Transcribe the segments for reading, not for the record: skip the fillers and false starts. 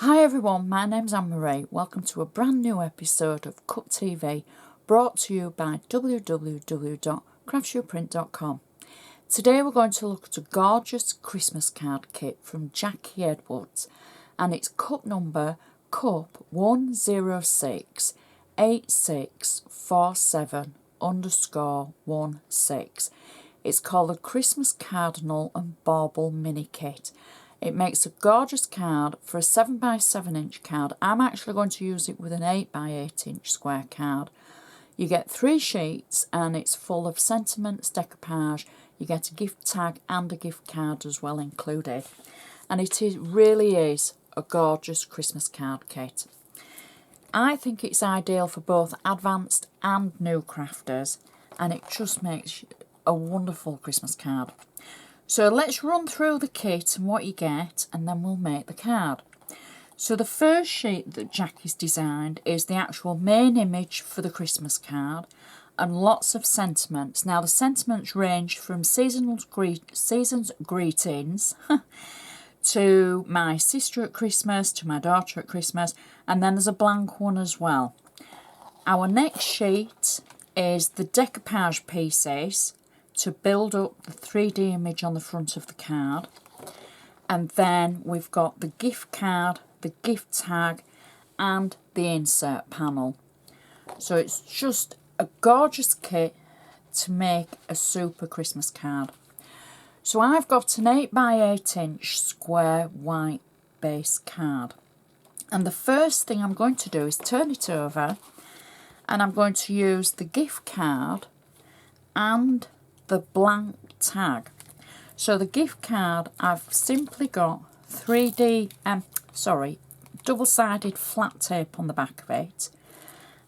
Hi everyone, my name's Anne-Marie. Welcome to a brand new episode of Cut TV, brought to you by www.craftsuprint.com. Today we're going to look at a gorgeous Christmas card kit from Jackie Edwards, and it's cup number cup 1068647_16. It's called a Christmas Cardinal Bauble mini kit. It makes a gorgeous card for a 7x7 inch card. I'm actually going to use it with an 8x8 inch square card. You get 3 sheets and it's full of sentiments, decoupage. You get a gift tag and a gift card as well included. And really is a gorgeous Christmas card kit. I think it's ideal for both advanced and new crafters, and it just makes a wonderful Christmas card. So let's run through the kit and what you get, and then we'll make the card. So the first sheet that Jackie's designed is the actual main image for the Christmas card and lots of sentiments. Now the sentiments range from season's greetings to my sister at Christmas, to my daughter at Christmas, and then there's a blank one as well. Our next sheet is the decoupage pieces to build up the 3D image on the front of the card. And then we've got the gift card, the gift tag, and the insert panel. So it's just a gorgeous kit to make a super Christmas card. So I've got an 8x8 inch square white base card. And the first thing I'm going to do is turn it over, and I'm going to use the gift card and the blank tag. So the gift card, I've simply got double-sided flat tape on the back of it,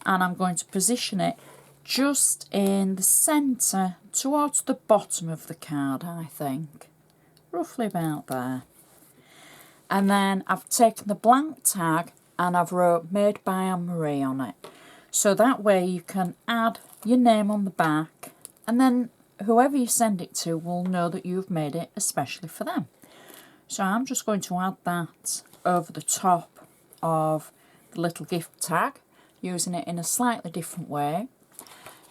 and I'm going to position it just in the centre towards the bottom of the card, I think, roughly about there. And then I've taken the blank tag and I've wrote "Made by Anne-Marie" on it, so that way you can add your name on the back, and then whoever you send it to will know that you've made it especially for them. So I'm just going to add that over the top of the little gift tag, using it in a slightly different way.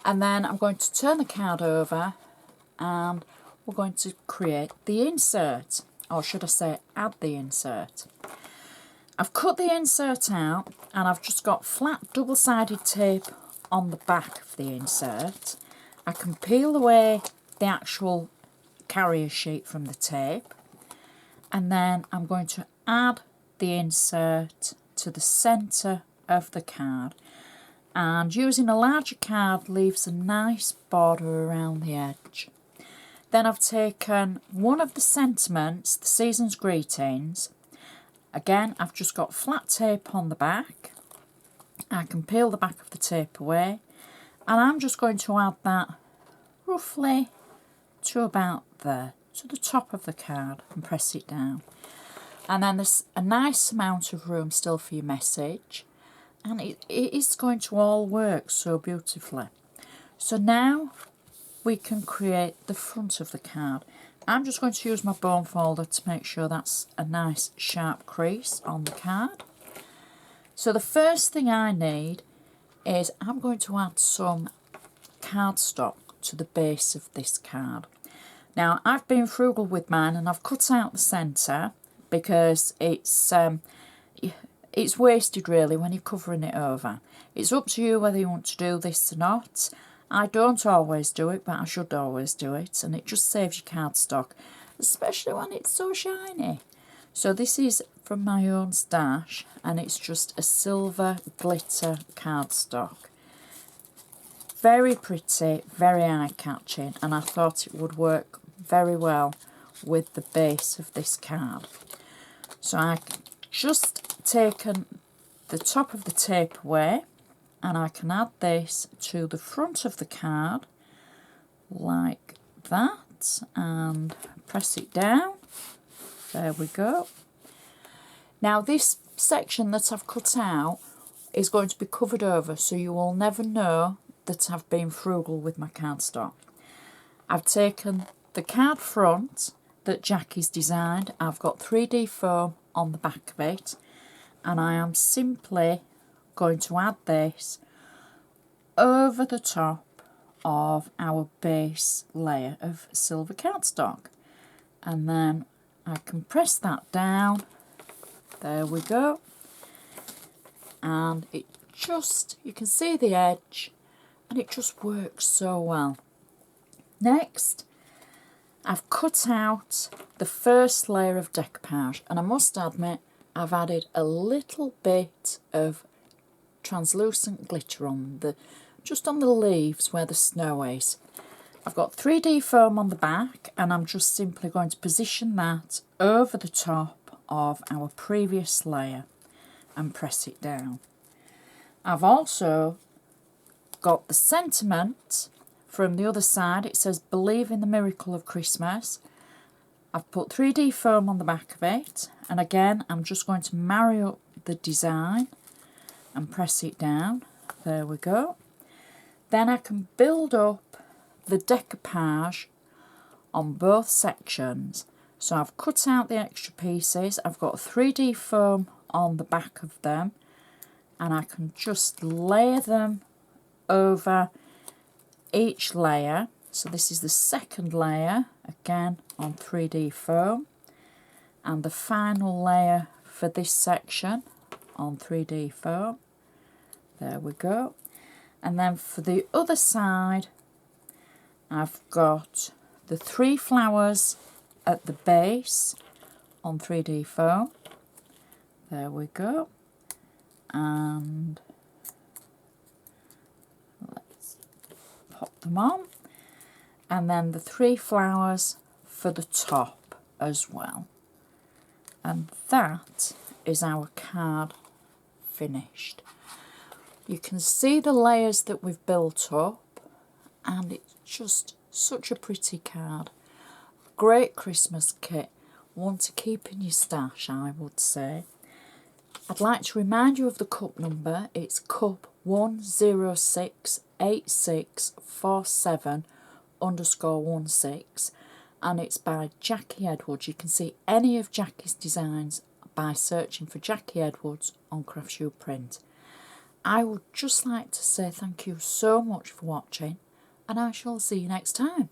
And then I'm going to turn the card over and we're going to create the insert, or should I say add the insert. I've cut the insert out and I've just got flat double-sided tape on the back of the insert. I can peel away the actual carrier sheet from the tape, and then I'm going to add the insert to the centre of the card, and using a larger card leaves a nice border around the edge. Then I've taken one of the sentiments, the season's greetings. Again, I've just got flat tape on the back. I can peel the back of the tape away, and I'm just going to add that roughly to about there, to the top of the card, and press it down. And then there's a nice amount of room still for your message, and it is going to all work so beautifully. So now we can create the front of the card. I'm just going to use my bone folder to make sure that's a nice sharp crease on the card. So the first thing I need is I'm going to add some cardstock to the base of this card. Now I've been frugal with mine and I've cut out the centre because it's wasted really when you're covering it over. It's up to you whether you want to do this or not. I don't always do it, but I should always do it, and it just saves your cardstock, especially when it's so shiny. So this is from my own stash, and it's just a silver glitter cardstock. Very pretty, very eye-catching, and I thought it would work very well with the base of this card. So I've just taken the top of the tape away, and I can add this to the front of the card like that and press it down. There we go. Now this section that I've cut out is going to be covered over, so you will never know that I've been frugal with my cardstock. I've taken the card front that Jackie's designed. I've got 3D foam on the back of it, and I am simply going to add this over the top of our base layer of silver cardstock, and then I can press that down. There we go, and it just, you can see the edge, and it just works so well. Next, I've cut out the first layer of decoupage, and I must admit I've added a little bit of translucent glitter on just on the leaves where the snow is. I've got 3D foam on the back, and I'm just simply going to position that over the top of our previous layer and press it down. I've also got the sentiment from the other side. It says "Believe in the miracle of Christmas." I've put 3D foam on the back of it, and again I'm just going to marry up the design and press it down. There we go. Then I can build up the decoupage on both sections. So I've cut out the extra pieces, I've got 3D foam on the back of them, and I can just layer them over each layer. So this is the second layer, again on 3D foam, and the final layer for this section on 3D foam. There we go. And then for the other side, I've got the 3 flowers at the base on 3D foam. There we go. And let's pop them on. And then the 3 flowers for the top as well. And that is our card finished. You can see the layers that we've built up, and it's just such a pretty card. Great Christmas kit, one to keep in your stash, I would say. I'd like to remind you of the cup number. It's cup 1068647_16, and it's by Jackie Edwards. You can see any of Jackie's designs by searching for Jackie Edwards on Craftsuprint. I would just like to say thank you so much for watching, and I shall see you next time.